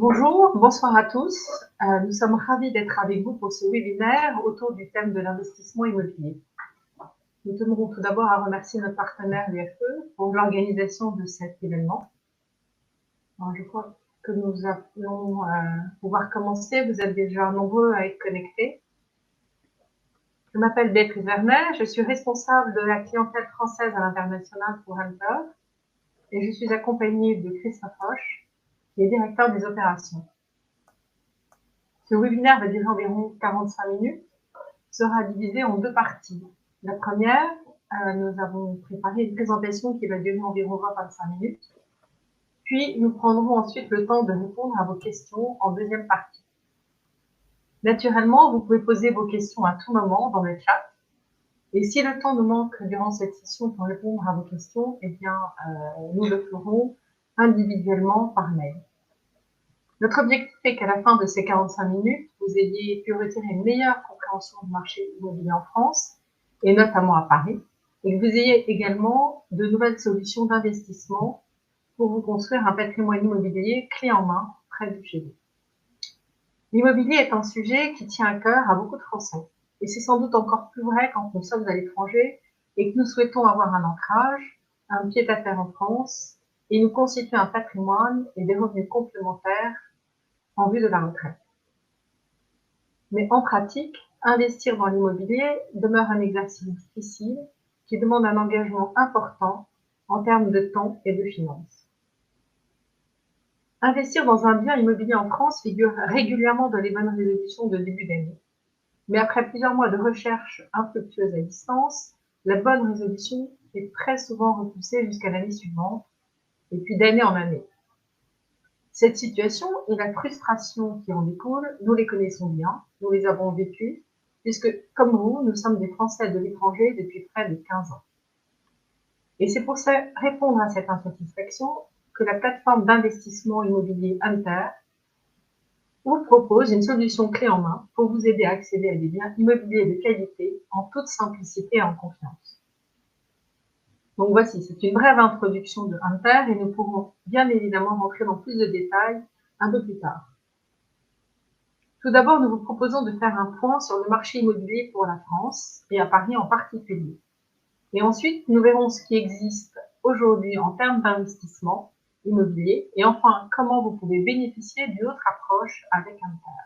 Bonjour, bonsoir à tous. Nous sommes ravis d'être avec vous pour ce webinaire autour du thème de l'investissement immobilier. Nous tenons tout d'abord à remercier notre partenaire l'UFE pour l'organisation de cet événement. Alors, je crois que nous allons pouvoir commencer. Vous êtes déjà nombreux à être connectés. Je m'appelle Béatrice Vernet, je suis responsable de la clientèle française à l'international pour Hunter et je suis accompagnée de Christophe Roche, qui est directeur des opérations. Ce webinaire va durer environ 45 minutes, sera divisé en deux parties. La première, nous avons préparé une présentation qui va durer environ 20-25 minutes. Puis, nous prendrons ensuite le temps de répondre à vos questions en deuxième partie. Naturellement, vous pouvez poser vos questions à tout moment dans le chat. Et si le temps nous manque durant cette session pour répondre à vos questions, eh bien, nous le ferons individuellement par mail. Notre objectif est qu'à la fin de ces 45 minutes, vous ayez pu retirer une meilleure compréhension du marché immobilier en France, et notamment à Paris, et que vous ayez également de nouvelles solutions d'investissement pour vous construire un patrimoine immobilier clé en main près de chez vous. L'immobilier est un sujet qui tient à cœur à beaucoup de Français, et c'est sans doute encore plus vrai quand nous sommes à l'étranger et que nous souhaitons avoir un ancrage, un pied-à-terre en France, et nous constituer un patrimoine et des revenus complémentaires en vue de la retraite. Mais en pratique, investir dans l'immobilier demeure un exercice difficile qui demande un engagement important en termes de temps et de finances. Investir dans un bien immobilier en France figure régulièrement dans les bonnes résolutions de début d'année. Mais après plusieurs mois de recherche infructueuse à distance, la bonne résolution est très souvent repoussée jusqu'à l'année suivante, et puis d'année en année. Cette situation et la frustration qui en découle, nous les connaissons bien, nous les avons vécues, puisque, comme vous, nous sommes des Français de l'étranger depuis près de 15 ans. Et c'est pour répondre à cette insatisfaction que la plateforme d'investissement immobilier Hunter vous propose une solution clé en main pour vous aider à accéder à des biens immobiliers de qualité en toute simplicité et en confiance. Donc voici, c'est une brève introduction de Hunter et nous pourrons bien évidemment rentrer dans plus de détails un peu plus tard. Tout d'abord, nous vous proposons de faire un point sur le marché immobilier pour la France et à Paris en particulier. Et ensuite, nous verrons ce qui existe aujourd'hui en termes d'investissement immobilier et enfin, comment vous pouvez bénéficier d'une autre approche avec Hunter.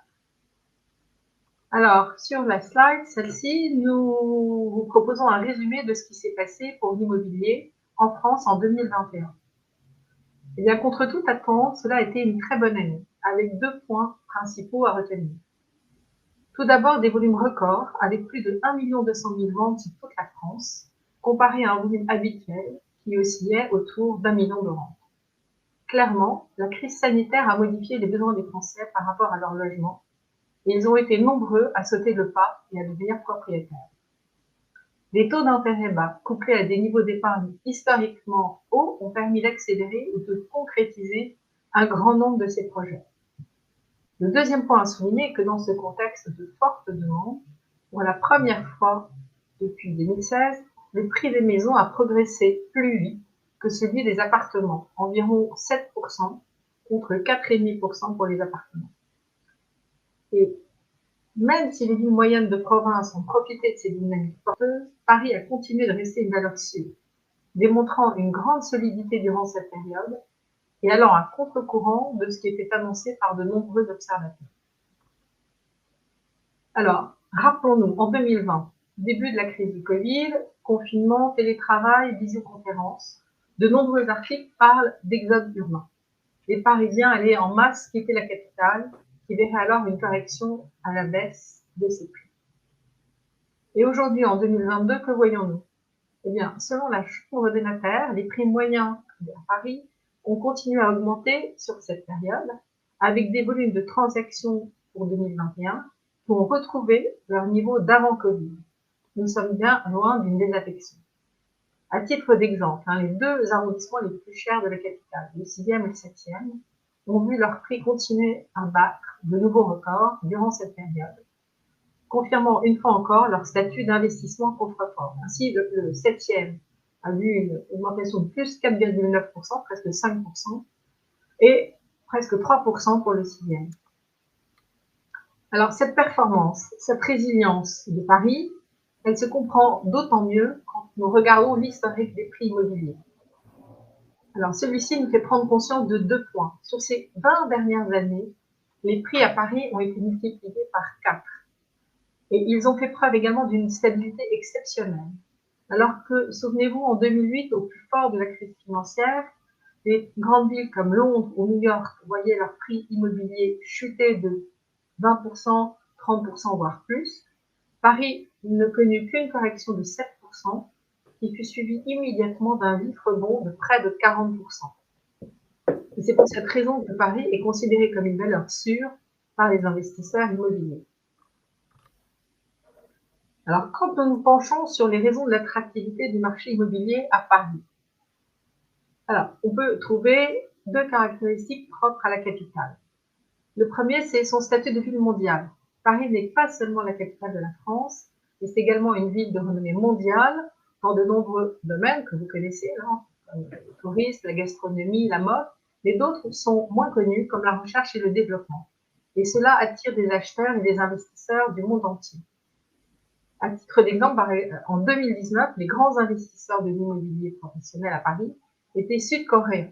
Alors, sur la slide, celle-ci, nous vous proposons un résumé de ce qui s'est passé pour l'immobilier en France en 2021. Eh bien, contre toute attente, cela a été une très bonne année, avec deux points principaux à retenir. Tout d'abord, des volumes records, avec plus de 1 200 000 ventes sur toute la France, comparé à un volume habituel qui oscillait autour d'1 million de ventes. Clairement, la crise sanitaire a modifié les besoins des Français par rapport à leur logement, et ils ont été nombreux à sauter le pas et à devenir propriétaires. Des taux d'intérêt bas, couplés à des niveaux d'épargne historiquement hauts, ont permis d'accélérer ou de concrétiser un grand nombre de ces projets. Le deuxième point à souligner est que dans ce contexte de forte demande, pour la première fois depuis 2016, le prix des maisons a progressé plus vite que celui des appartements, environ 7% contre 4,5% pour les appartements. Et même si les villes moyennes de province ont profité de ces dynamiques porteuses, Paris a continué de rester une valeur sûre, démontrant une grande solidité durant cette période et allant à contre-courant de ce qui était annoncé par de nombreux observateurs. Alors, rappelons-nous, en 2020, début de la crise du Covid, confinement, télétravail, visioconférence, de nombreux articles parlent d'exode urbain. Les Parisiens allaient en masse quitter la capitale, qui verrait alors une correction à la baisse de ses prix. Et aujourd'hui, en 2022, que voyons-nous? Eh bien, selon la Chambre des notaires, les prix moyens à Paris ont continué à augmenter sur cette période, avec des volumes de transactions pour 2021 qui ont retrouvé leur niveau d'avant Covid. Nous sommes bien loin d'une désaffection. À titre d'exemple, les deux arrondissements les plus chers de la capitale, le 6e et le 7e, ont vu leur prix continuer à battre de nouveaux records durant cette période, confirmant une fois encore leur statut d'investissement contrefort. Ainsi, le 7e a vu une augmentation de plus 4,9%, presque 5%, et presque 3% pour le sixième. Alors cette performance, cette résilience de Paris, elle se comprend d'autant mieux quand nous regardons l'historique des prix immobiliers. Alors celui-ci nous fait prendre conscience de 2 points. Sur ces 20 dernières années, les prix à Paris ont été multipliés par 4. Et ils ont fait preuve également d'une stabilité exceptionnelle. Alors que, souvenez-vous, en 2008, au plus fort de la crise financière, les grandes villes comme Londres ou New York voyaient leurs prix immobiliers chuter de 20%, 30%, voire plus. Paris ne connut qu'une correction de 7%, qui fut suivie immédiatement d'un vif rebond de près de 40%. Et c'est pour cette raison que Paris est considéré comme une valeur sûre par les investisseurs immobiliers. Alors, quand nous nous penchons sur les raisons de l'attractivité du marché immobilier à Paris, alors, on peut trouver 2 caractéristiques propres à la capitale. Le premier, c'est son statut de ville mondiale. Paris n'est pas seulement la capitale de la France, mais c'est également une ville de renommée mondiale dans de nombreux domaines que vous connaissez, hein, comme le tourisme, la gastronomie, la mode, mais d'autres sont moins connus, comme la recherche et le développement. Et cela attire des acheteurs et des investisseurs du monde entier. À titre d'exemple, en 2019, les grands investisseurs de l'immobilier professionnel à Paris étaient sud-coréens.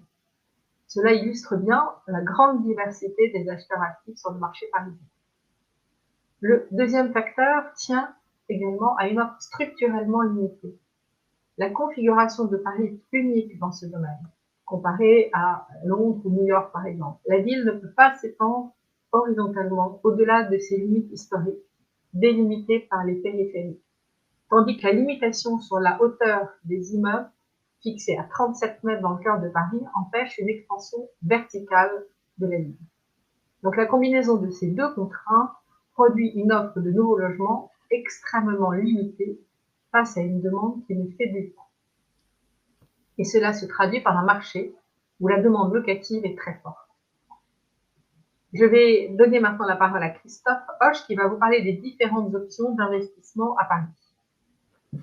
Cela illustre bien la grande diversité des acheteurs actifs sur le marché parisien. Le deuxième facteur tient également à une offre structurellement limitée. La configuration de Paris est unique dans ce domaine, comparée à Londres ou New York par exemple. La ville ne peut pas s'étendre horizontalement au-delà de ses limites historiques, délimitées par les périphéries. Tandis que la limitation sur la hauteur des immeubles, fixée à 37 mètres dans le cœur de Paris, empêche une expansion verticale de la ville. Donc la combinaison de ces 2 contraintes produit une offre de nouveaux logements extrêmement limitée face à une demande qui ne fait du temps. Et cela se traduit par un marché où la demande locative est très forte. Je vais donner maintenant la parole à Christophe Hoche qui va vous parler des différentes options d'investissement à Paris.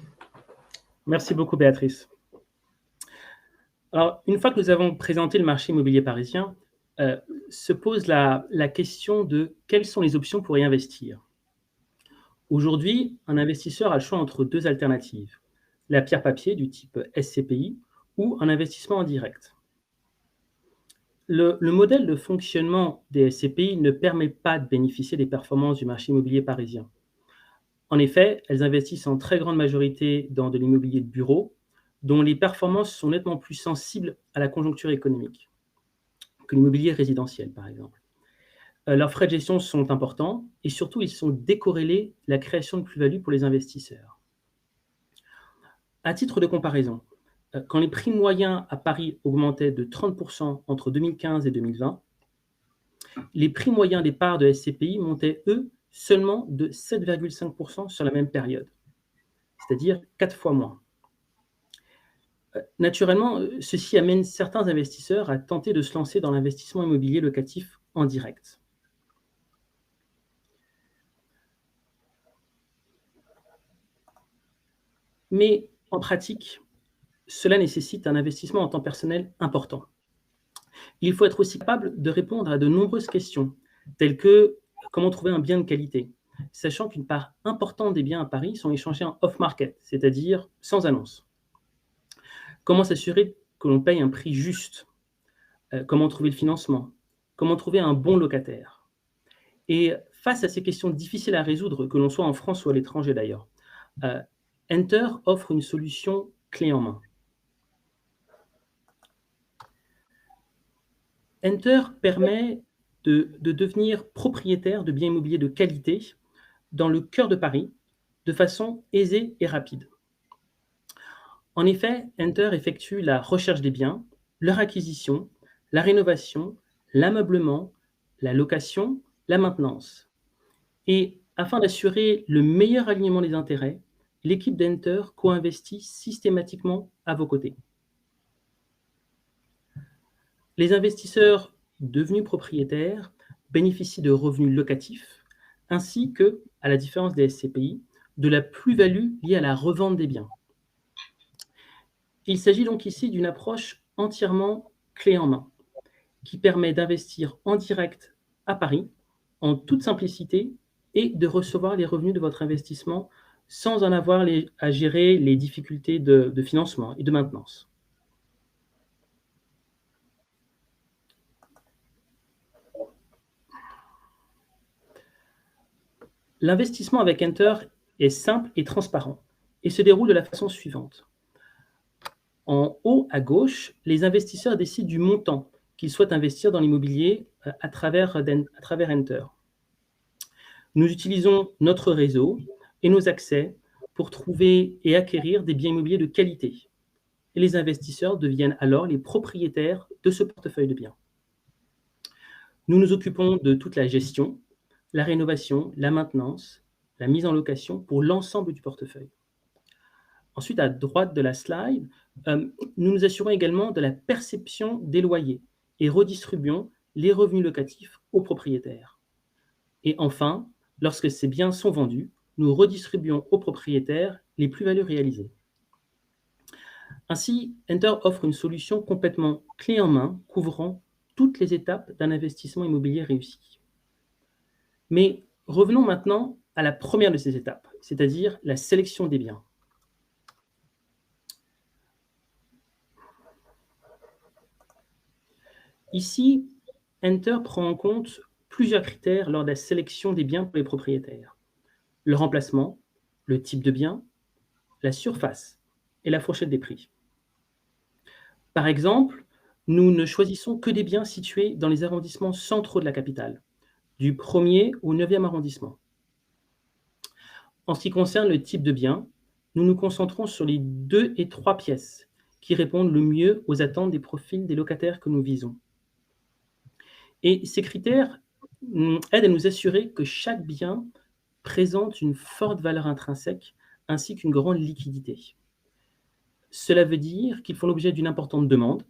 Merci beaucoup, Béatrice. Alors, une fois que nous avons présenté le marché immobilier parisien, se pose la question de quelles sont les options pour y investir. Aujourd'hui, un investisseur a le choix entre 2 alternatives, la pierre papier du type SCPI ou un investissement en direct. Le modèle de fonctionnement des SCPI ne permet pas de bénéficier des performances du marché immobilier parisien. En effet, elles investissent en très grande majorité dans de l'immobilier de bureau, dont les performances sont nettement plus sensibles à la conjoncture économique que l'immobilier résidentiel, par exemple. Leurs frais de gestion sont importants et surtout, ils sont décorrélés de la création de plus-value pour les investisseurs. À titre de comparaison, quand les prix moyens à Paris augmentaient de 30% entre 2015 et 2020, les prix moyens des parts de SCPI montaient, eux, seulement de 7,5% sur la même période, c'est-à-dire 4 fois moins. Naturellement, ceci amène certains investisseurs à tenter de se lancer dans l'investissement immobilier locatif en direct. Mais en pratique, cela nécessite un investissement en temps personnel important. Il faut être aussi capable de répondre à de nombreuses questions, telles que comment trouver un bien de qualité, sachant qu'une part importante des biens à Paris sont échangés en off-market, c'est-à-dire sans annonce. Comment s'assurer que l'on paye un prix juste? Comment trouver le financement? Comment trouver un bon locataire? Et face à ces questions difficiles à résoudre, que l'on soit en France ou à l'étranger d'ailleurs, Enter offre une solution clé en main. Enter permet de devenir propriétaire de biens immobiliers de qualité dans le cœur de Paris, de façon aisée et rapide. En effet, Enter effectue la recherche des biens, leur acquisition, la rénovation, l'ameublement, la location, la maintenance. Et afin d'assurer le meilleur alignement des intérêts, l'équipe d'Enter co-investit systématiquement à vos côtés. Les investisseurs devenus propriétaires bénéficient de revenus locatifs, ainsi que, à la différence des SCPI, de la plus-value liée à la revente des biens. Il s'agit donc ici d'une approche entièrement clé en main, qui permet d'investir en direct à Paris, en toute simplicité, et de recevoir les revenus de votre investissement sans en avoir à gérer les difficultés de financement et de maintenance. L'investissement avec Enter est simple et transparent et se déroule de la façon suivante. En haut à gauche, les investisseurs décident du montant qu'ils souhaitent investir dans l'immobilier à travers Enter. Nous utilisons notre réseau et nos accès pour trouver et acquérir des biens immobiliers de qualité. Et les investisseurs deviennent alors les propriétaires de ce portefeuille de biens. Nous nous occupons de toute la gestion, la rénovation, la maintenance, la mise en location pour l'ensemble du portefeuille. Ensuite, à droite de la slide, nous nous assurons également de la perception des loyers et redistribuons les revenus locatifs aux propriétaires. Et enfin, lorsque ces biens sont vendus, nous redistribuons aux propriétaires les plus-values réalisées. Ainsi, Enter offre une solution complètement clé en main, couvrant toutes les étapes d'un investissement immobilier réussi. Mais revenons maintenant à la première de ces étapes, c'est-à-dire la sélection des biens. Ici, Enter prend en compte plusieurs critères lors de la sélection des biens pour les propriétaires. Le emplacement, le type de bien, la surface et la fourchette des prix. Par exemple, nous ne choisissons que des biens situés dans les arrondissements centraux de la capitale, du 1er au 9e arrondissement. En ce qui concerne le type de bien, nous nous concentrons sur les 2 et 3 pièces qui répondent le mieux aux attentes des profils des locataires que nous visons. Et ces critères aident à nous assurer que chaque bien présente une forte valeur intrinsèque ainsi qu'une grande liquidité. Cela veut dire qu'ils font l'objet d'une importante demande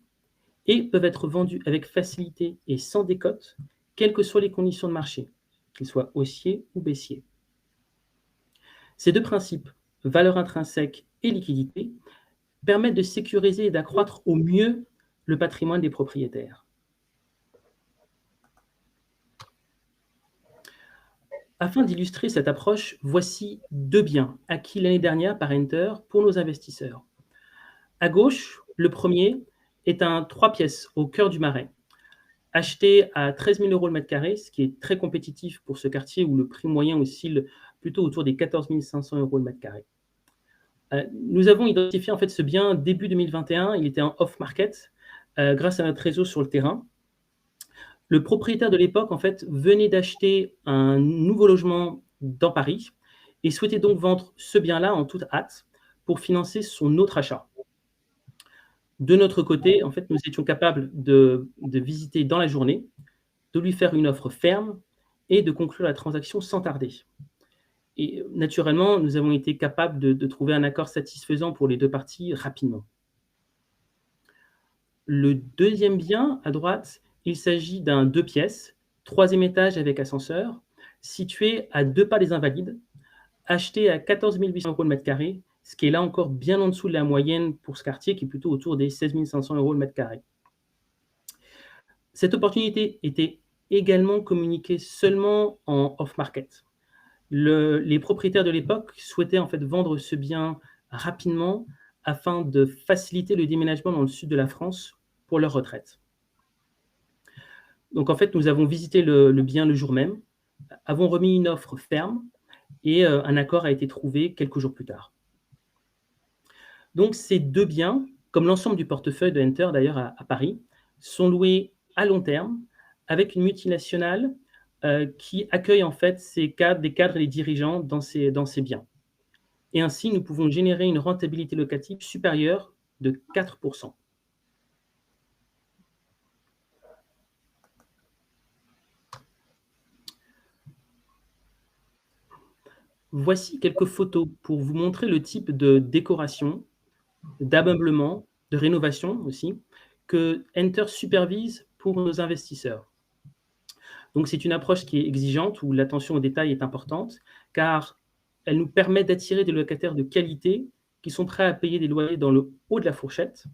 et peuvent être vendus avec facilité et sans décote, quelles que soient les conditions de marché, qu'ils soient haussiers ou baissiers. Ces deux principes, valeur intrinsèque et liquidité, permettent de sécuriser et d'accroître au mieux le patrimoine des propriétaires. Afin d'illustrer cette approche, voici 2 biens acquis l'année dernière par Enter pour nos investisseurs. À gauche, le premier est un 3 pièces au cœur du Marais, acheté à 13 000 € le mètre carré, ce qui est très compétitif pour ce quartier où le prix moyen oscille plutôt autour des 14 500 € le mètre carré. Nous avons identifié en fait ce bien début 2021, il était en off-market grâce à notre réseau sur le terrain. Le propriétaire de l'époque en fait venait d'acheter un nouveau logement dans Paris et souhaitait donc vendre ce bien-là en toute hâte pour financer son autre achat. De notre côté, en fait, nous étions capables de visiter dans la journée, de lui faire une offre ferme et de conclure la transaction sans tarder. Et naturellement, nous avons été capables de trouver un accord satisfaisant pour les 2 parties rapidement. Le deuxième bien, à droite, il s'agit d'un 2 pièces, 3e étage avec ascenseur, situé à 2 pas des Invalides, acheté à 14 800 € le mètre carré, ce qui est là encore bien en dessous de la moyenne pour ce quartier, qui est plutôt autour des 16 500 € le mètre carré. Cette opportunité était également communiquée seulement en off-market. Les propriétaires de l'époque souhaitaient en fait vendre ce bien rapidement afin de faciliter le déménagement dans le sud de la France pour leur retraite. Donc en fait, nous avons visité le bien le jour même, avons remis une offre ferme et un accord a été trouvé quelques jours plus tard. Donc ces 2 biens, comme l'ensemble du portefeuille de Enter d'ailleurs à Paris, sont loués à long terme avec une multinationale qui accueille en fait des cadres et des dirigeants dans ces biens. Et ainsi, nous pouvons générer une rentabilité locative supérieure de 4%. Voici quelques photos pour vous montrer le type de décoration, d'ameublement, de rénovation aussi, que Enter supervise pour nos investisseurs. Donc c'est une approche qui est exigeante, où l'attention aux détails est importante, car elle nous permet d'attirer des locataires de qualité qui sont prêts à payer des loyers dans le haut de la fourchette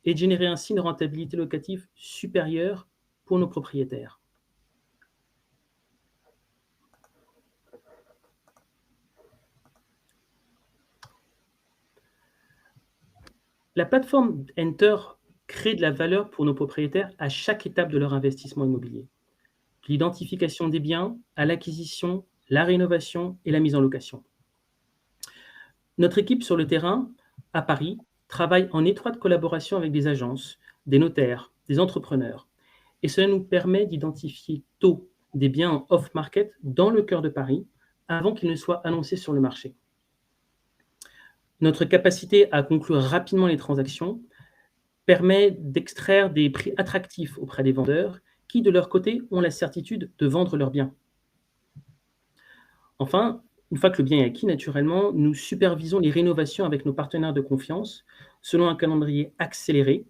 et de générer ainsi une rentabilité locative supérieure pour nos propriétaires. La plateforme Enter crée de la valeur pour nos propriétaires à chaque étape de leur investissement immobilier. De l'identification des biens à l'acquisition, la rénovation et la mise en location. Notre équipe sur le terrain, à Paris, travaille en étroite collaboration avec des agences, des notaires, des entrepreneurs. Et cela nous permet d'identifier tôt des biens en off-market dans le cœur de Paris avant qu'ils ne soient annoncés sur le marché. Notre capacité à conclure rapidement les transactions permet d'extraire des prix attractifs auprès des vendeurs qui, de leur côté, ont la certitude de vendre leurs biens. Enfin, une fois que le bien est acquis, naturellement, nous supervisons les rénovations avec nos partenaires de confiance selon un calendrier accéléré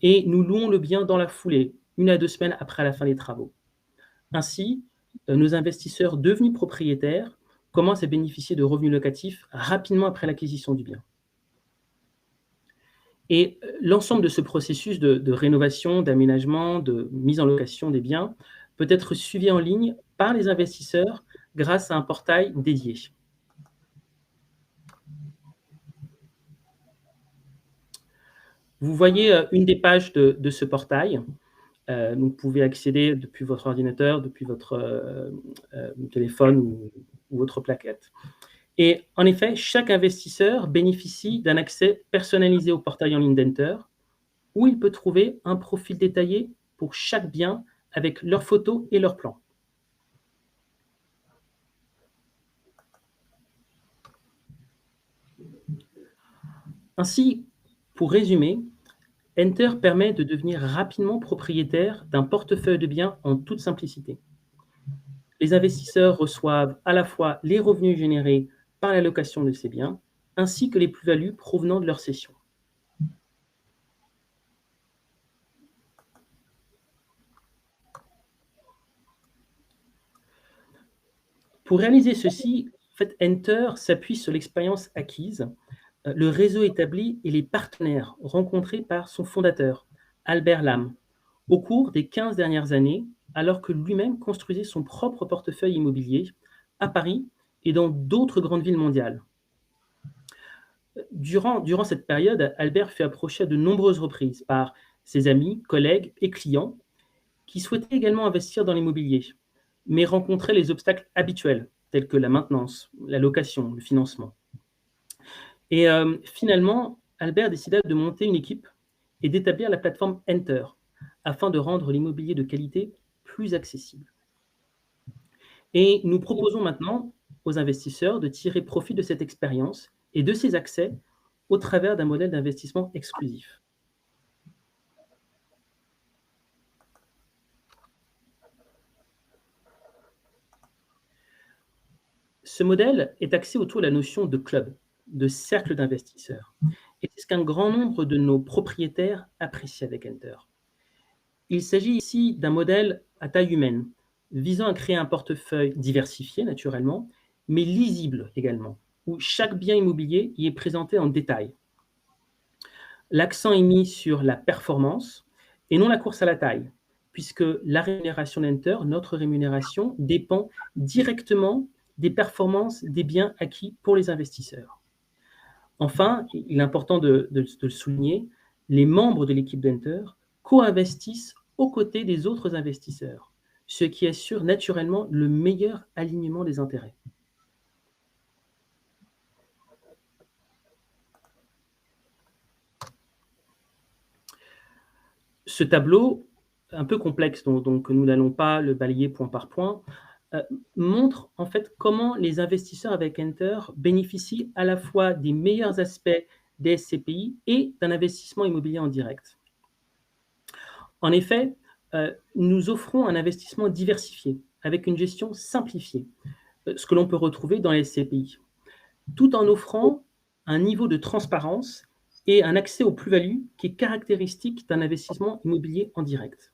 et nous louons le bien dans la foulée, 1 à 2 semaines après la fin des travaux. Ainsi, nos investisseurs devenus propriétaires commencent à bénéficier de revenus locatifs rapidement après l'acquisition du bien. Et l'ensemble de ce processus de rénovation, d'aménagement, de mise en location des biens peut être suivi en ligne par les investisseurs grâce à un portail dédié. Vous voyez une des pages de ce portail. Vous pouvez accéder depuis votre ordinateur, depuis votre téléphone ou autre plaquette. Et en effet, chaque investisseur bénéficie d'un accès personnalisé au portail en ligne d'Enter, où il peut trouver un profil détaillé pour chaque bien avec leurs photos et leurs plans. Ainsi, pour résumer, Enter permet de devenir rapidement propriétaire d'un portefeuille de biens en toute simplicité. Les investisseurs reçoivent à la fois les revenus générés par la location de ces biens, ainsi que les plus-values provenant de leur cession. Pour réaliser ceci, en fait, Enter s'appuie sur l'expérience acquise, le réseau établi et les partenaires rencontrés par son fondateur, Albert Lam, au cours des 15 dernières années, alors que lui-même construisait son propre portefeuille immobilier à Paris et dans d'autres grandes villes mondiales. Durant cette période, Albert fut approché à de nombreuses reprises par ses amis, collègues et clients qui souhaitaient également investir dans l'immobilier, mais rencontraient les obstacles habituels, tels que la maintenance, la location, le financement. Et finalement, Albert décida de monter une équipe et d'établir la plateforme Enter, afin de rendre l'immobilier de qualité plus accessible. Et nous proposons maintenant aux investisseurs de tirer profit de cette expérience et de ces accès au travers d'un modèle d'investissement exclusif. Ce modèle est axé autour de la notion de club, de cercle d'investisseurs. Et c'est ce qu'un grand nombre de nos propriétaires apprécient avec Enter. Il s'agit ici d'un modèle à taille humaine, visant à créer un portefeuille diversifié naturellement, mais lisible également, où chaque bien immobilier y est présenté en détail. L'accent est mis sur la performance et non la course à la taille, puisque la rémunération d'Enter, notre rémunération, dépend directement des performances des biens acquis pour les investisseurs. Enfin, il est important de le souligner, les membres de l'équipe d'Enter co-investissent aux côtés des autres investisseurs, ce qui assure naturellement le meilleur alignement des intérêts. Ce tableau, un peu complexe, donc nous n'allons pas le balayer point par point, montre en fait comment les investisseurs avec Enter bénéficient à la fois des meilleurs aspects des SCPI et d'un investissement immobilier en direct. En effet, nous offrons un investissement diversifié, avec une gestion simplifiée, ce que l'on peut retrouver dans les SCPI, tout en offrant un niveau de transparence et un accès aux plus-values qui est caractéristique d'un investissement immobilier en direct.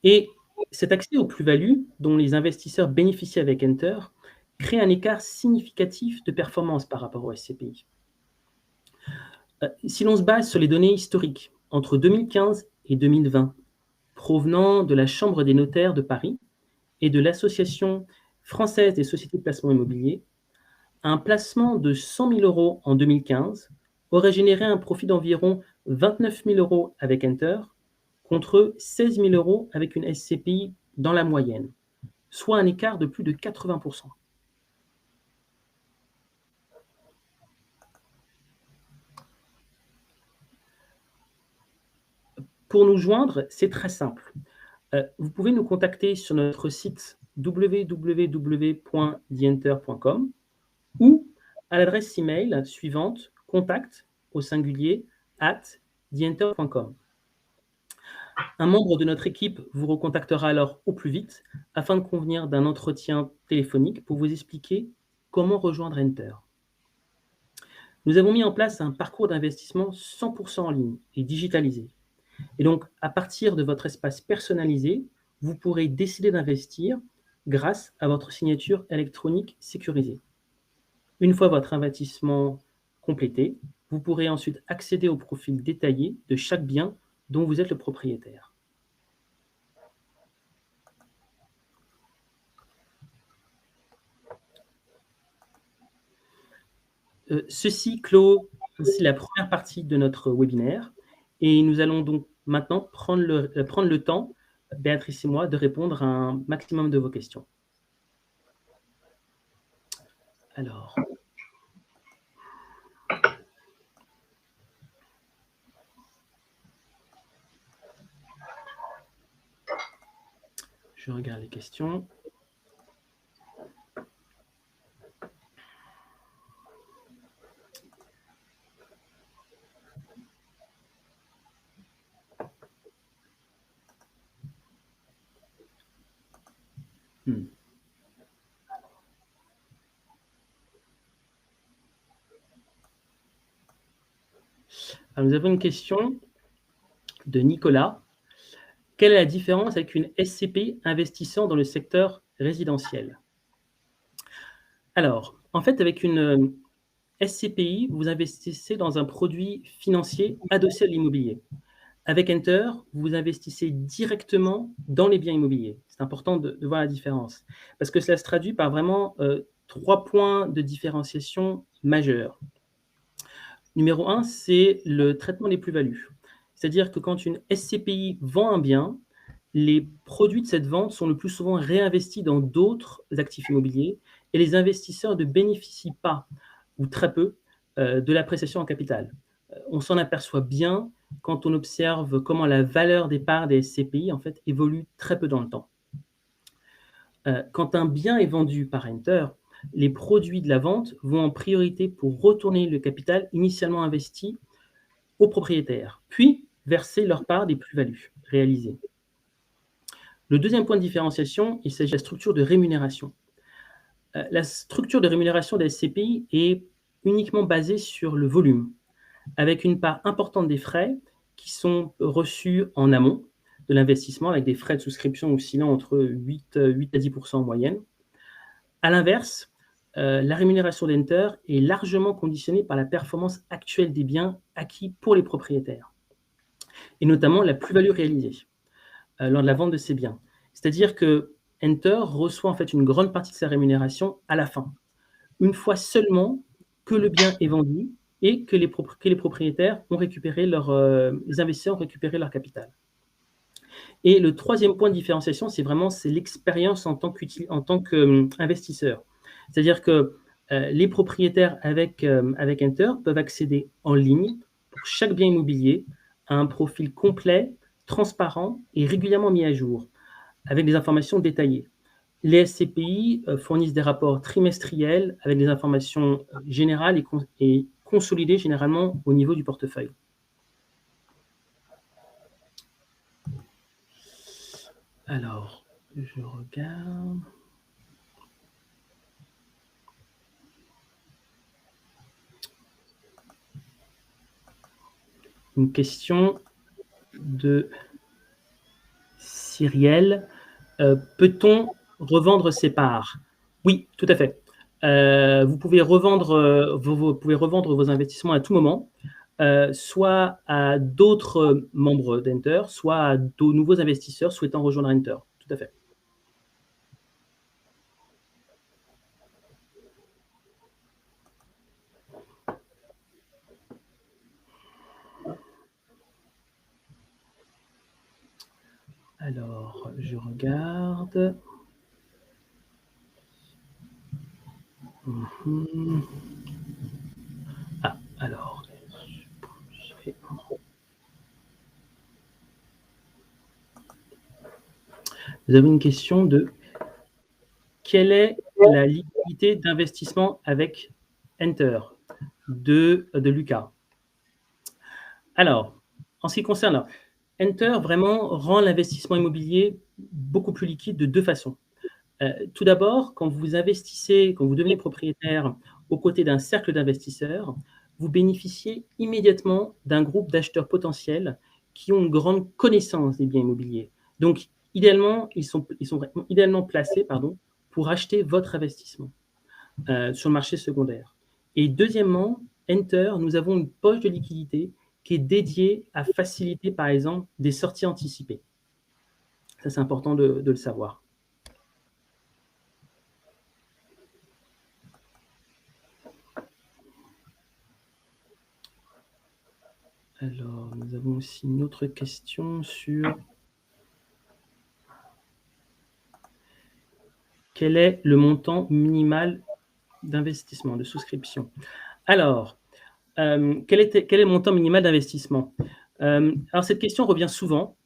Et cet accès aux plus-values dont les investisseurs bénéficient avec Enter crée un écart significatif de performance par rapport au SCPI. Si l'on se base sur les données historiques entre 2015 et 2020, provenant de la Chambre des notaires de Paris et de l'Association française des sociétés de placement immobilier, un placement de 100 000 € en 2015 aurait généré un profit d'environ 29 000 € avec Enter, contre 16 000 € avec une SCPI dans la moyenne, soit un écart de plus de 80%. Pour nous joindre, c'est très simple. Vous pouvez nous contacter sur notre site www.dienter.com ou à l'adresse email suivante, contact@dienter.com. Un membre de notre équipe vous recontactera alors au plus vite afin de convenir d'un entretien téléphonique pour vous expliquer comment rejoindre Enter. Nous avons mis en place un parcours d'investissement 100% en ligne et digitalisé. Et donc, à partir de votre espace personnalisé, vous pourrez décider d'investir grâce à votre signature électronique sécurisée. Une fois votre investissement complété, vous pourrez ensuite accéder au profil détaillé de chaque bien dont vous êtes le propriétaire. Ceci clôt ainsi la première partie de notre webinaire et nous allons donc maintenant prendre le temps, Béatrice et moi, de répondre à un maximum de vos questions. Alors, je regarde les questions. Alors, nous avons une question de Nicolas. Quelle est la différence avec une SCPI investissant dans le secteur résidentiel? Alors, en fait, avec une SCPI, vous investissez dans un produit financier adossé à l'immobilier. Avec Enter, vous investissez directement dans les biens immobiliers. C'est important de voir la différence, parce que cela se traduit par vraiment 3 points de différenciation majeurs. Numéro 1, c'est le traitement des plus-values. C'est-à-dire que quand une SCPI vend un bien, les produits de cette vente sont le plus souvent réinvestis dans d'autres actifs immobiliers et les investisseurs ne bénéficient pas, ou très peu, de l'appréciation en capital. On s'en aperçoit bien quand on observe comment la valeur des parts des SCPI en fait, évolue très peu dans le temps. Quand un bien est vendu par Enter, les produits de la vente vont en priorité pour retourner le capital initialement investi aux propriétaires, puis verser leur part des plus-values réalisées. Le deuxième point de différenciation, il s'agit de la structure de rémunération. La structure de rémunération des SCPI est uniquement basée sur le volume, avec une part importante des frais qui sont reçus en amont de l'investissement, avec des frais de souscription oscillant entre 8 à 10% en moyenne. À l'inverse, la rémunération d'Enter est largement conditionnée par la performance actuelle des biens acquis pour les propriétaires, et notamment la plus-value réalisée lors de la vente de ces biens. C'est-à-dire que Enter reçoit en fait une grande partie de sa rémunération à la fin, une fois seulement que le bien est vendu et que les propriétaires ont récupéré les investisseurs ont récupéré leur capital. Et le troisième point de différenciation, c'est l'expérience en tant qu'investisseur. C'est-à-dire que les propriétaires avec Enter peuvent accéder en ligne pour chaque bien immobilier à un profil complet, transparent et régulièrement mis à jour, avec des informations détaillées. Les SCPI fournissent des rapports trimestriels avec des informations générales et consolidées généralement au niveau du portefeuille. Alors, je regarde. Une question de Cyrielle. Peut-on revendre ses parts? Oui, tout à fait. Vous pouvez revendre vos investissements à tout moment. soit à d'autres membres d'Enter, soit à de nouveaux investisseurs souhaitant rejoindre Enter. Tout à fait. Alors, je regarde. Ah, alors. Vous avez une question de quelle est la liquidité d'investissement avec Enter de Lucas. Alors, en ce qui concerne Enter, vraiment rend l'investissement immobilier beaucoup plus liquide de deux façons. Tout d'abord, quand vous investissez, quand vous devenez propriétaire aux côtés d'un cercle d'investisseurs, vous bénéficiez immédiatement d'un groupe d'acheteurs potentiels qui ont une grande connaissance des biens immobiliers. Donc, idéalement, ils sont idéalement placés pour acheter votre investissement sur le marché secondaire. Et deuxièmement, Enter, nous avons une poche de liquidité qui est dédiée à faciliter, par exemple, des sorties anticipées. Ça, c'est important de le savoir. Alors, nous avons aussi une autre question sur quel est le montant minimal d'investissement, de souscription. Alors, quel est le montant minimal d'investissement? Alors, cette question revient souvent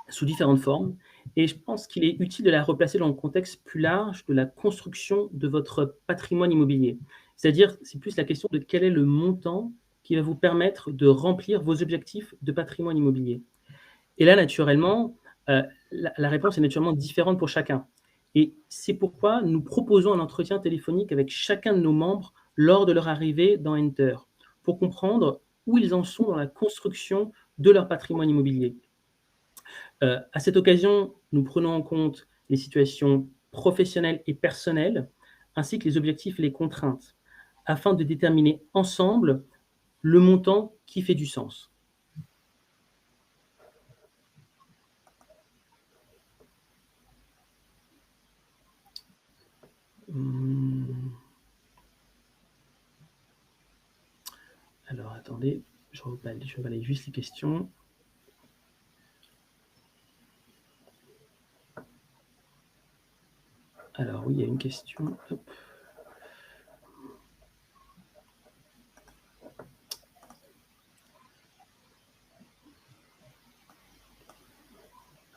sous différentes formes et je pense qu'il est utile de la replacer dans le contexte plus large de la construction de votre patrimoine immobilier. C'est-à-dire, c'est plus la question de quel est le montant qui va vous permettre de remplir vos objectifs de patrimoine immobilier. Et là, naturellement, la réponse est naturellement différente pour chacun. Et c'est pourquoi nous proposons un entretien téléphonique avec chacun de nos membres lors de leur arrivée dans Enter, pour comprendre où ils en sont dans la construction de leur patrimoine immobilier. À cette occasion, nous prenons en compte les situations professionnelles et personnelles, ainsi que les objectifs et les contraintes, afin de déterminer ensemble le montant qui fait du sens. Alors, attendez, je balaye juste les questions. Alors, oui, il y a une question. Hop.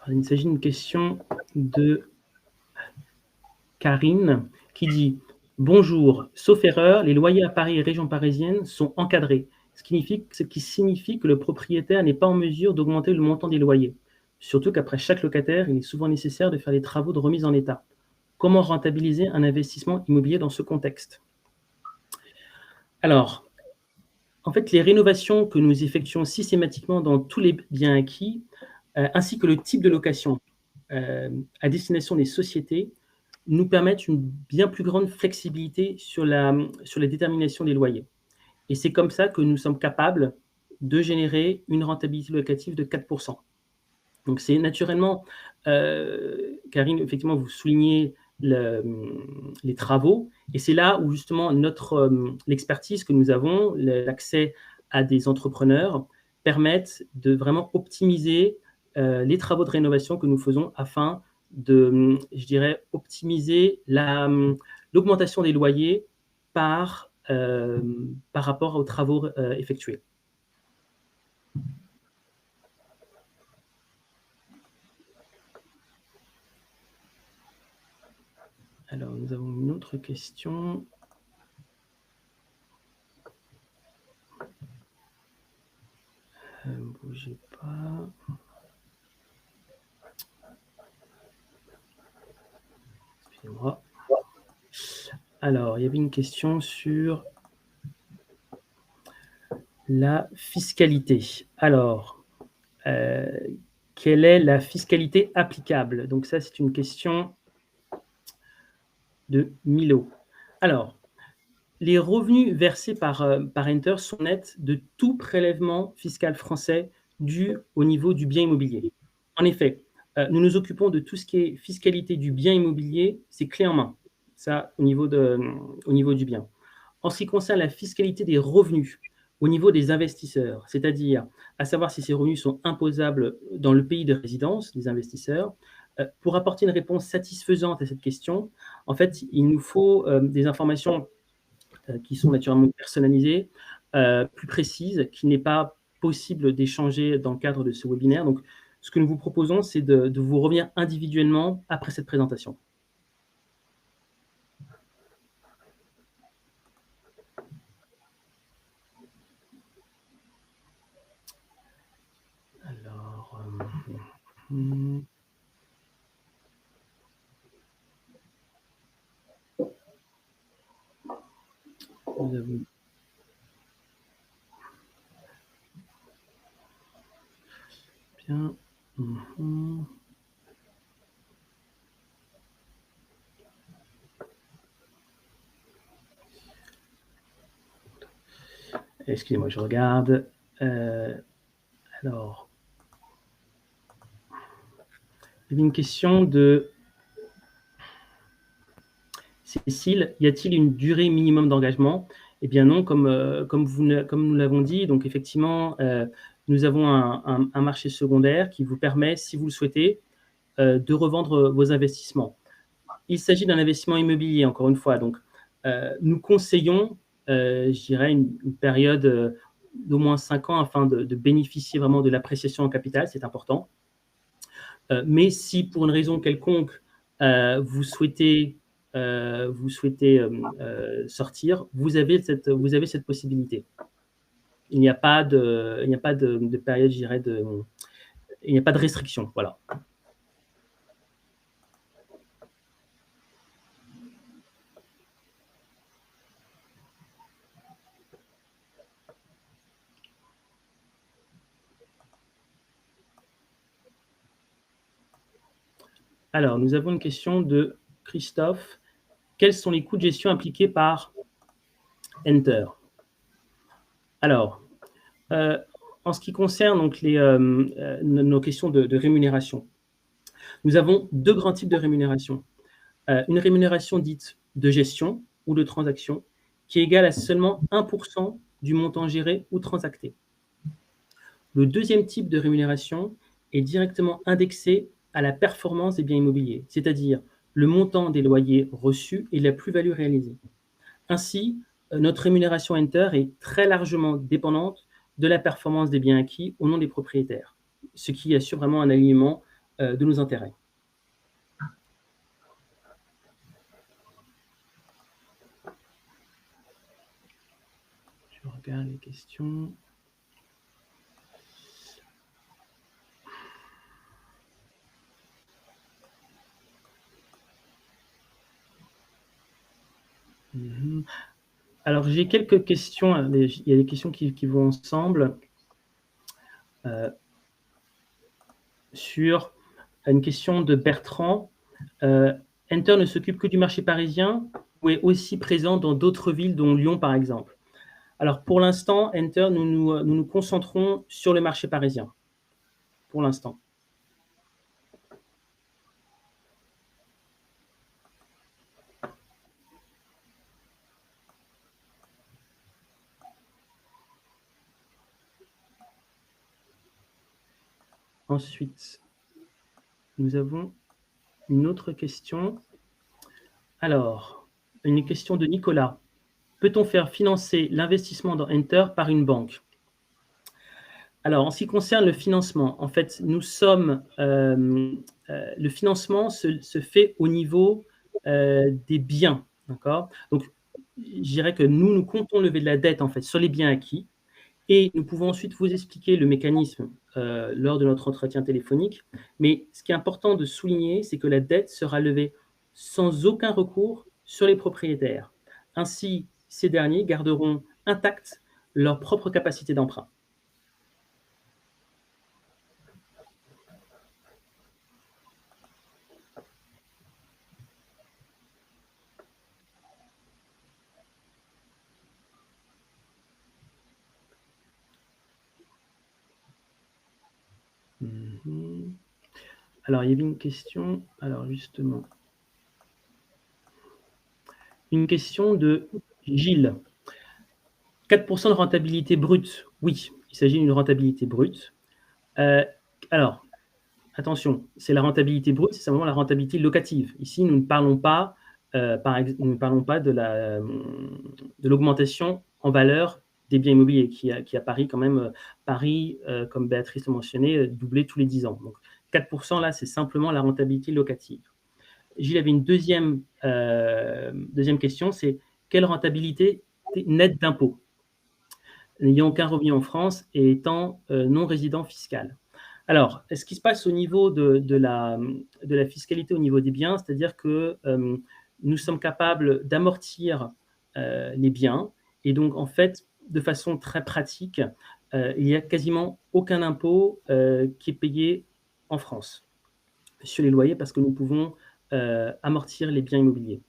Alors, il s'agit d'une question de Karine qui dit « Bonjour, sauf erreur, les loyers à Paris et région parisienne sont encadrés, ce qui signifie que le propriétaire n'est pas en mesure d'augmenter le montant des loyers. Surtout qu'après chaque locataire, il est souvent nécessaire de faire des travaux de remise en état. Comment rentabiliser un investissement immobilier dans ce contexte ?» Alors, en fait, les rénovations que nous effectuons systématiquement dans tous les biens acquis, ainsi que le type de location à destination des sociétés, nous permettent une bien plus grande flexibilité sur la détermination des loyers. Et c'est comme ça que nous sommes capables de générer une rentabilité locative de 4%. Donc c'est naturellement, Karine, effectivement, vous soulignez les travaux, et c'est là où justement l'expertise que nous avons, l'accès à des entrepreneurs, permettent de vraiment optimiser les travaux de rénovation que nous faisons afin de, je dirais, optimiser l'augmentation des loyers par rapport aux travaux effectués. Alors, nous avons une autre question. Bougez pas. Excusez-moi. Alors, il y avait une question sur la fiscalité. Alors, quelle est la fiscalité applicable? Donc ça, c'est une question de Milo. Alors, Les revenus versés par Enter sont nets de tout prélèvement fiscal français dû au niveau du bien immobilier. En effet, nous nous occupons de tout ce qui est fiscalité du bien immobilier, c'est clé en main, ça au niveau du bien. En ce qui concerne la fiscalité des revenus, au niveau des investisseurs, c'est-à-dire à savoir si ces revenus sont imposables dans le pays de résidence des investisseurs, pour apporter une réponse satisfaisante à cette question, en fait, il nous faut des informations qui sont naturellement personnalisées, plus précises, qu'il n'est pas possible d'échanger dans le cadre de ce webinaire. Donc, ce que nous vous proposons, c'est de vous revenir individuellement après cette présentation. Alors, nous avons bien. Excusez-moi, je regarde. Alors, il y a une question de Cécile, y a-t-il une durée minimum d'engagement? Eh bien non, comme nous l'avons dit, donc effectivement, nous avons un marché secondaire qui vous permet, si vous le souhaitez, de revendre vos investissements. Il s'agit d'un investissement immobilier, encore une fois, donc nous conseillons, je dirais, une période d'au moins 5 ans afin de bénéficier vraiment de l'appréciation en capital, c'est important. Mais si pour une raison quelconque, vous souhaitez sortir, vous avez cette possibilité. Il n'y a pas de période, je dirais, il n'y a pas de restriction. Voilà. Alors, nous avons une question de Christophe. Quels sont les coûts de gestion impliqués par Enter? Alors, en ce qui concerne donc nos questions de rémunération, nous avons 2 grands types de rémunération. Une rémunération dite de gestion ou de transaction qui est égale à seulement 1% du montant géré ou transacté. Le deuxième type de rémunération est directement indexé à la performance des biens immobiliers, c'est-à-dire le montant des loyers reçus et la plus-value réalisée. Ainsi, notre rémunération Enter est très largement dépendante de la performance des biens acquis au nom des propriétaires, ce qui assure vraiment un alignement de nos intérêts. Je regarde les questions. Alors, j'ai quelques questions. Il y a des questions qui vont ensemble. Sur une question de Bertrand. Enter ne s'occupe que du marché parisien ou est aussi présent dans d'autres villes, dont Lyon, par exemple? Alors, pour l'instant, Enter, nous nous concentrons sur le marché parisien. Pour l'instant. Ensuite, nous avons une autre question. Alors, une question de Nicolas. Peut-on faire financer l'investissement dans Enter par une banque? Alors, en ce qui concerne le financement, en fait, nous sommes, le financement se fait au niveau des biens, d'accord? Donc, je dirais que nous comptons lever de la dette, en fait, sur les biens acquis et nous pouvons ensuite vous expliquer le mécanisme lors de notre entretien téléphonique. Mais ce qui est important de souligner, c'est que la dette sera levée sans aucun recours sur les propriétaires. Ainsi, ces derniers garderont intacte leur propre capacité d'emprunt. Alors, il y avait une question, alors justement, une question de Gilles. 4% de rentabilité brute, oui, il s'agit d'une rentabilité brute. Alors, attention, c'est la rentabilité brute, c'est simplement la rentabilité locative. Ici, nous ne parlons pas, nous ne parlons pas de l'augmentation en valeur des biens immobiliers, qui à Paris, quand même, Paris, comme Béatrice le mentionnait, doublait tous les 10 ans. Donc, 4%, là, c'est simplement la rentabilité locative. Gilles avait une deuxième question, c'est quelle rentabilité nette d'impôts, n'ayant aucun revenu en France et étant non résident fiscal. Alors, ce qui se passe au niveau de la fiscalité au niveau des biens, c'est-à-dire que nous sommes capables d'amortir les biens et donc, en fait, de façon très pratique, il n'y a quasiment aucun impôt qui est payé en France sur les loyers parce que nous pouvons amortir les biens immobiliers.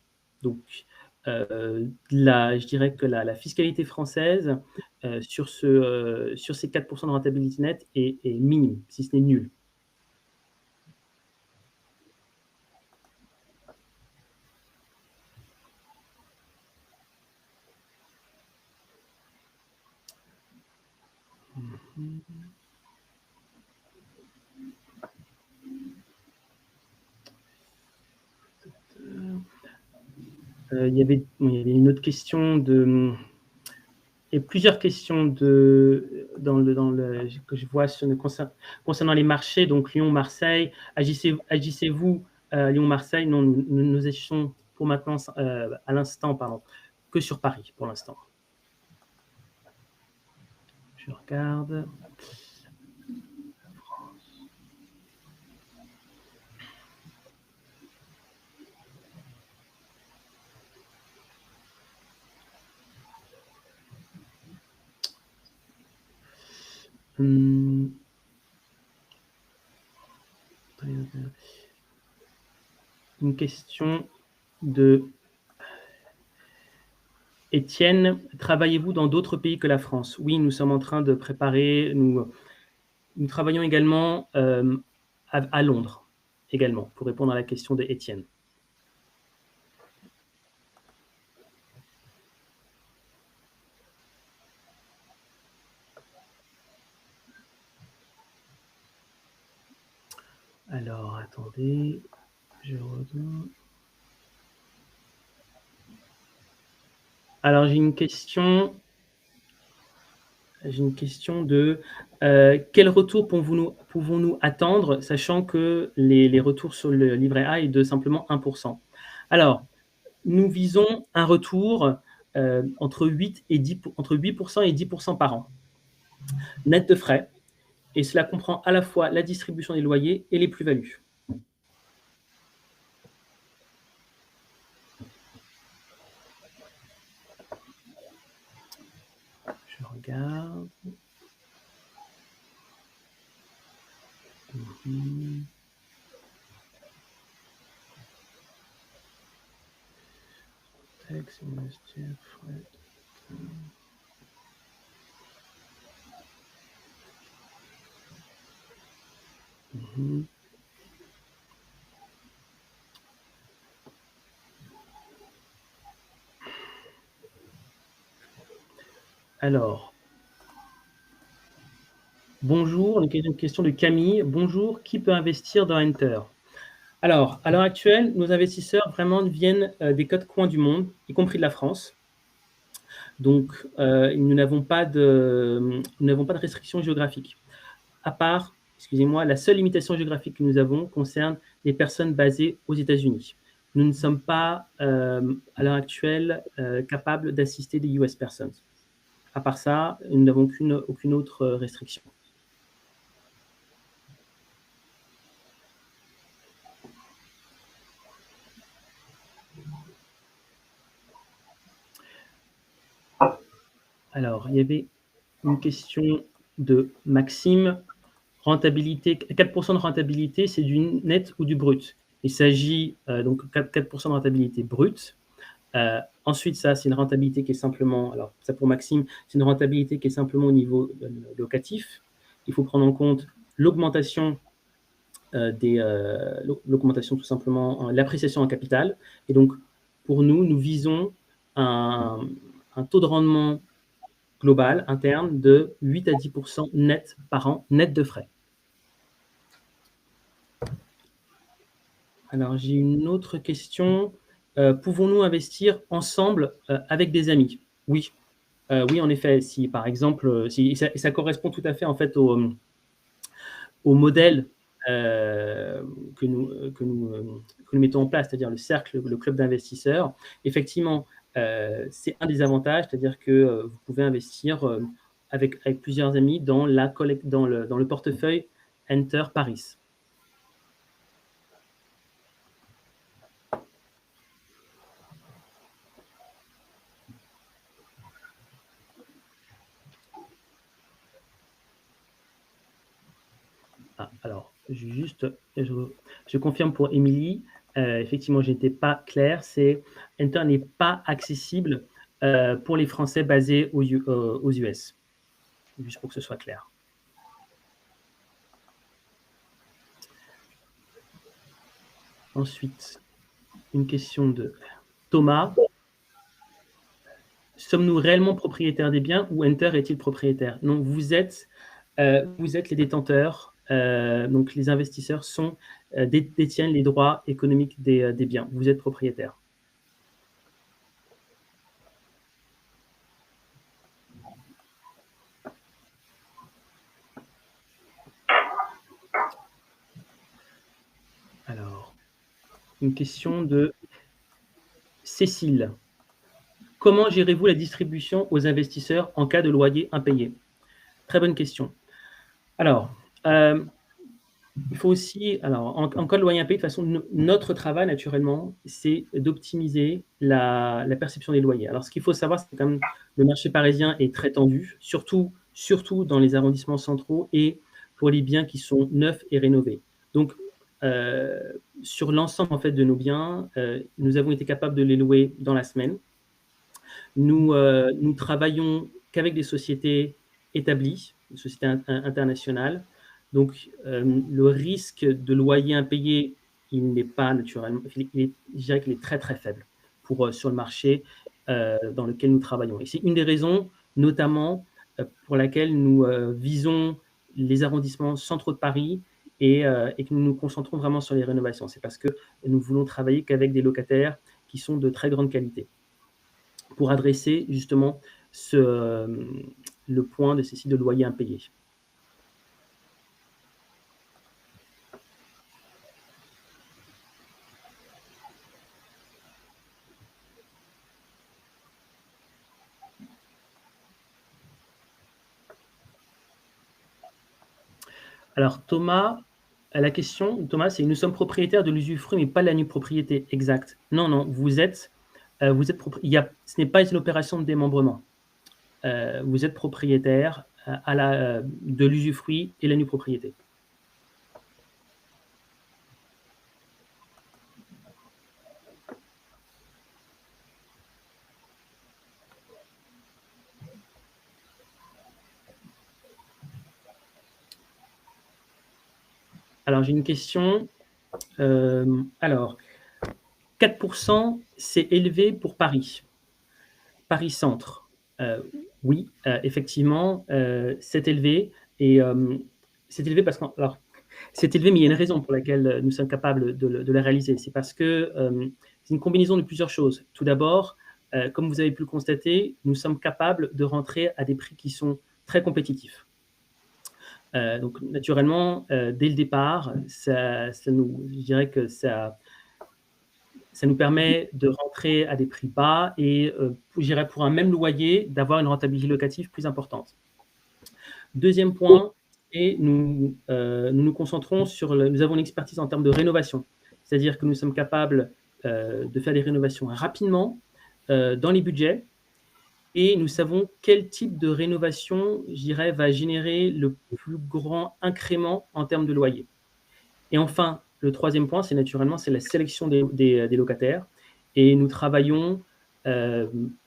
Donc, je dirais que la fiscalité française sur ces 4% de rentabilité nette est minime, si ce n'est nul. Il y avait une autre question et plusieurs questions que je vois concernant les marchés, donc Lyon-Marseille. Agissez-vous Lyon-Marseille? Non, nous agissons pour maintenant, à l'instant, que sur Paris pour l'instant. Je regarde. Une question de Étienne. Travaillez-vous dans d'autres pays que la France? Oui, nous sommes en train de préparer. Nous travaillons également à Londres, également, pour répondre à la question de Étienne. Alors, attendez, je reviens. Alors, j'ai une question de quel retour pouvons-nous attendre, sachant que les retours sur le livret A est de simplement 1%. Alors, nous visons un retour entre 8% et 10% par an, net de frais, et cela comprend à la fois la distribution des loyers et les plus-values. Je regarde. Texte, Alors, bonjour, une question de Camille. Bonjour, qui peut investir dans Enter? Alors, à l'heure actuelle, nos investisseurs vraiment viennent des quatre coins du monde, y compris de la France. Donc, nous n'avons pas de restriction géographique. À part, excusez-moi, la seule limitation géographique que nous avons concerne les personnes basées aux États-Unis. Nous ne sommes pas, à l'heure actuelle, capables d'assister des US persons. À part ça, nous n'avons aucune autre restriction. Alors, il y avait une question de Maxime. Rentabilité, 4% de rentabilité, c'est du net ou du brut? Il s'agit donc 4% de rentabilité brute. Ensuite, ça, c'est une rentabilité qui est simplement, alors ça pour Maxime, c'est une rentabilité qui est simplement au niveau locatif. Il faut prendre en compte l'augmentation l'augmentation tout simplement, l'appréciation en capital. Et donc, pour nous, nous visons un taux de rendement global interne de 8 à 10% net par an, net de frais. Alors, j'ai une autre question. Pouvons-nous investir ensemble avec des amis? Oui. Oui, en effet. Si, par exemple, ça correspond tout à fait en fait au modèle que nous mettons en place, c'est-à-dire le cercle, le club d'investisseurs. Effectivement, c'est un des avantages, c'est-à-dire que vous pouvez investir avec plusieurs amis dans le portefeuille Enter Paris. Alors, je confirme pour Émilie, effectivement, je n'étais pas clair, Enter n'est pas accessible pour les Français basés aux US, juste pour que ce soit clair. Ensuite, une question de Thomas. Sommes-nous réellement propriétaires des biens ou Enter est-il propriétaire? Non, vous êtes les détenteurs. Donc, les investisseurs détiennent les droits économiques des biens. Vous êtes propriétaire. Alors, une question de Cécile. Comment gérez-vous la distribution aux investisseurs en cas de loyer impayé? Très bonne question. Alors, il faut aussi, en cas de loyer impayé, de toute façon, notre travail, naturellement, c'est d'optimiser la perception des loyers. Alors, ce qu'il faut savoir, c'est que quand même, le marché parisien est très tendu, surtout dans les arrondissements centraux et pour les biens qui sont neufs et rénovés. Donc, sur l'ensemble en fait, de nos biens, nous avons été capables de les louer dans la semaine. Nous travaillons qu'avec des sociétés établies, des sociétés internationales. Donc, le risque de loyer impayé, il n'est pas naturellement, je dirais qu'il est très très faible sur le marché dans lequel nous travaillons. Et c'est une des raisons, notamment, pour laquelle nous visons les arrondissements centraux de Paris et que nous nous concentrons vraiment sur les rénovations. C'est parce que nous voulons travailler qu'avec des locataires qui sont de très grande qualité pour adresser justement le point de ces sites de loyer impayé. Alors Thomas, la question, Thomas, c'est nous sommes propriétaires de l'usufruit, mais pas de la nue propriété. Exact. Non, vous êtes propriétaire. Ce n'est pas une opération de démembrement. Vous êtes propriétaire de l'usufruit et la nue propriété. Alors, j'ai une question. Alors, 4%, c'est élevé pour Paris. Paris Centre. Oui, effectivement, c'est élevé. Et c'est élevé parce que... Alors, c'est élevé, mais il y a une raison pour laquelle nous sommes capables de la réaliser. C'est parce que c'est une combinaison de plusieurs choses. Tout d'abord, comme vous avez pu le constater, nous sommes capables de rentrer à des prix qui sont très compétitifs. Donc, naturellement, dès le départ, je dirais que ça nous permet de rentrer à des prix bas et, je dirais, pour un même loyer, d'avoir une rentabilité locative plus importante. Deuxième point, et nous nous concentrons nous avons une expertise en termes de rénovation. C'est-à-dire que nous sommes capables de faire des rénovations rapidement, dans les budgets, et nous savons quel type de rénovation, je dirais, va générer le plus grand incrément en termes de loyer. Et enfin, le troisième point, c'est la sélection des locataires. Et nous travaillons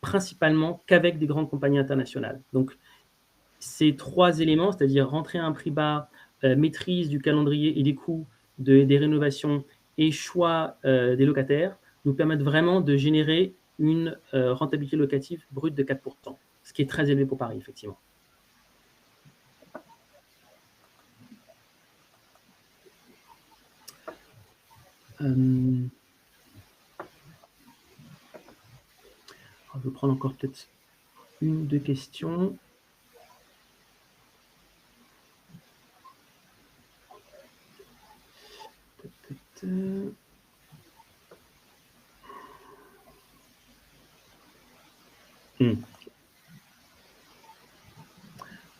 principalement qu'avec des grandes compagnies internationales. Donc, ces trois éléments, c'est-à-dire rentrer à un prix bas, maîtrise du calendrier et des coûts des rénovations et choix des locataires nous permettent vraiment de générer une rentabilité locative brute de 4%, ce qui est très élevé pour Paris, effectivement. Je vais prendre encore peut-être une ou deux questions.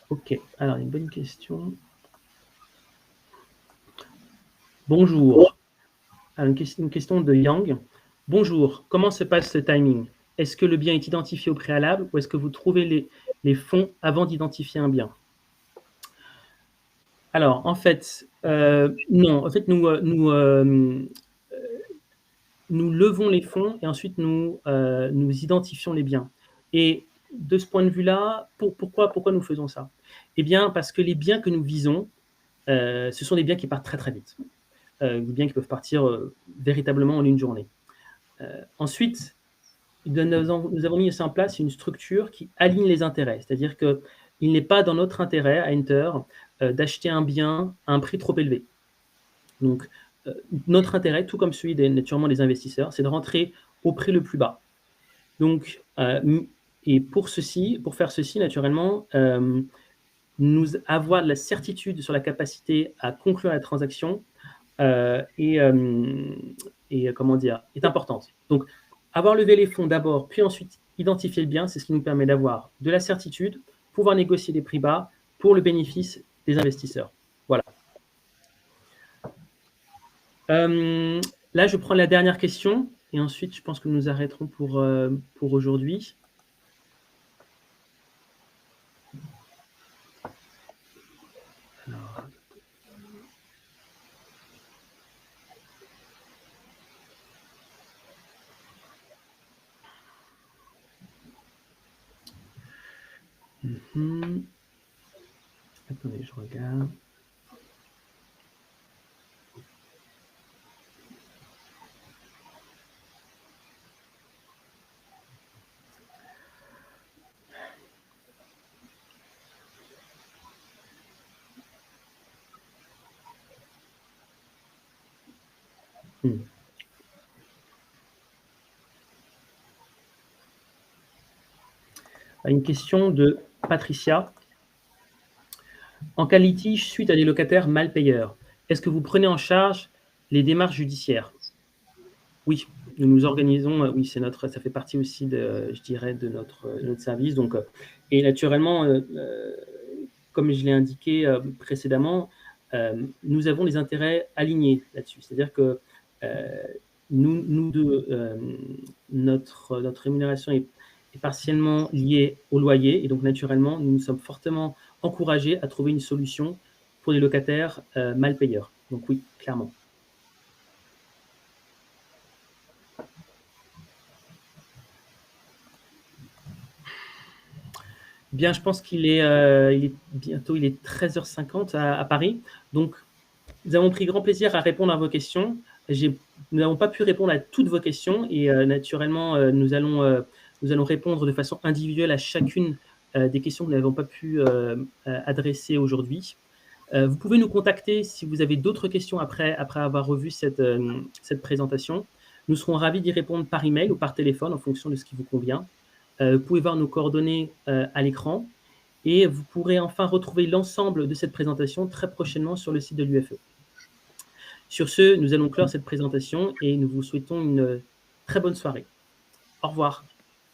Ok, alors une bonne question. Bonjour. Alors, une question de Yang. Bonjour, comment se passe ce timing? Est-ce que le bien est identifié au préalable ou est-ce que vous trouvez les fonds avant d'identifier un bien? Alors, en fait, non. En fait, nous levons les fonds et ensuite nous identifions les biens. Et de ce point de vue-là, pourquoi nous faisons ça? Eh bien, parce que les biens que nous visons, ce sont des biens qui partent très très vite. Des biens qui peuvent partir véritablement en une journée. Ensuite, nous avons mis en place une structure qui aligne les intérêts. C'est-à-dire qu'il n'est pas dans notre intérêt, à Enter, d'acheter un bien à un prix trop élevé. Donc, notre intérêt, tout comme celui naturellement des investisseurs, c'est de rentrer au prix le plus bas. Donc, et pour faire ceci, naturellement, nous avoir de la certitude sur la capacité à conclure la transaction est importante. Donc, avoir levé les fonds d'abord, puis ensuite identifier le bien, c'est ce qui nous permet d'avoir de la certitude, pouvoir négocier des prix bas pour le bénéfice des investisseurs. Voilà. Là, je prends la dernière question et ensuite, je pense que nous arrêterons pour aujourd'hui. Alors, attendez, je regarde. Une question de Patricia. En cas de litige suite à des locataires mal payeurs, est-ce que vous prenez en charge les démarches judiciaires? Oui, nous nous organisons. Oui, ça fait partie aussi de notre service. Donc, et naturellement, comme je l'ai indiqué précédemment, nous avons des intérêts alignés là-dessus. C'est-à-dire que notre rémunération est partiellement liée au loyer et donc naturellement, nous nous sommes fortement encouragés à trouver une solution pour les locataires mal payeurs. Donc oui, clairement. Bien, je pense qu'il est bientôt, il est 13h50 à Paris. Donc, nous avons pris grand plaisir à répondre à vos questions. Nous n'avons pas pu répondre à toutes vos questions et naturellement, nous allons répondre de façon individuelle à chacune des questions que nous n'avons pas pu adresser aujourd'hui. Vous pouvez nous contacter si vous avez d'autres questions après avoir revu cette présentation. Nous serons ravis d'y répondre par email ou par téléphone en fonction de ce qui vous convient. Vous pouvez voir nos coordonnées à l'écran et vous pourrez enfin retrouver l'ensemble de cette présentation très prochainement sur le site de l'UFE. Sur ce, nous allons clore cette présentation et nous vous souhaitons une très bonne soirée. Au revoir.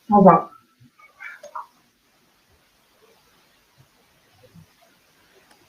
Au revoir.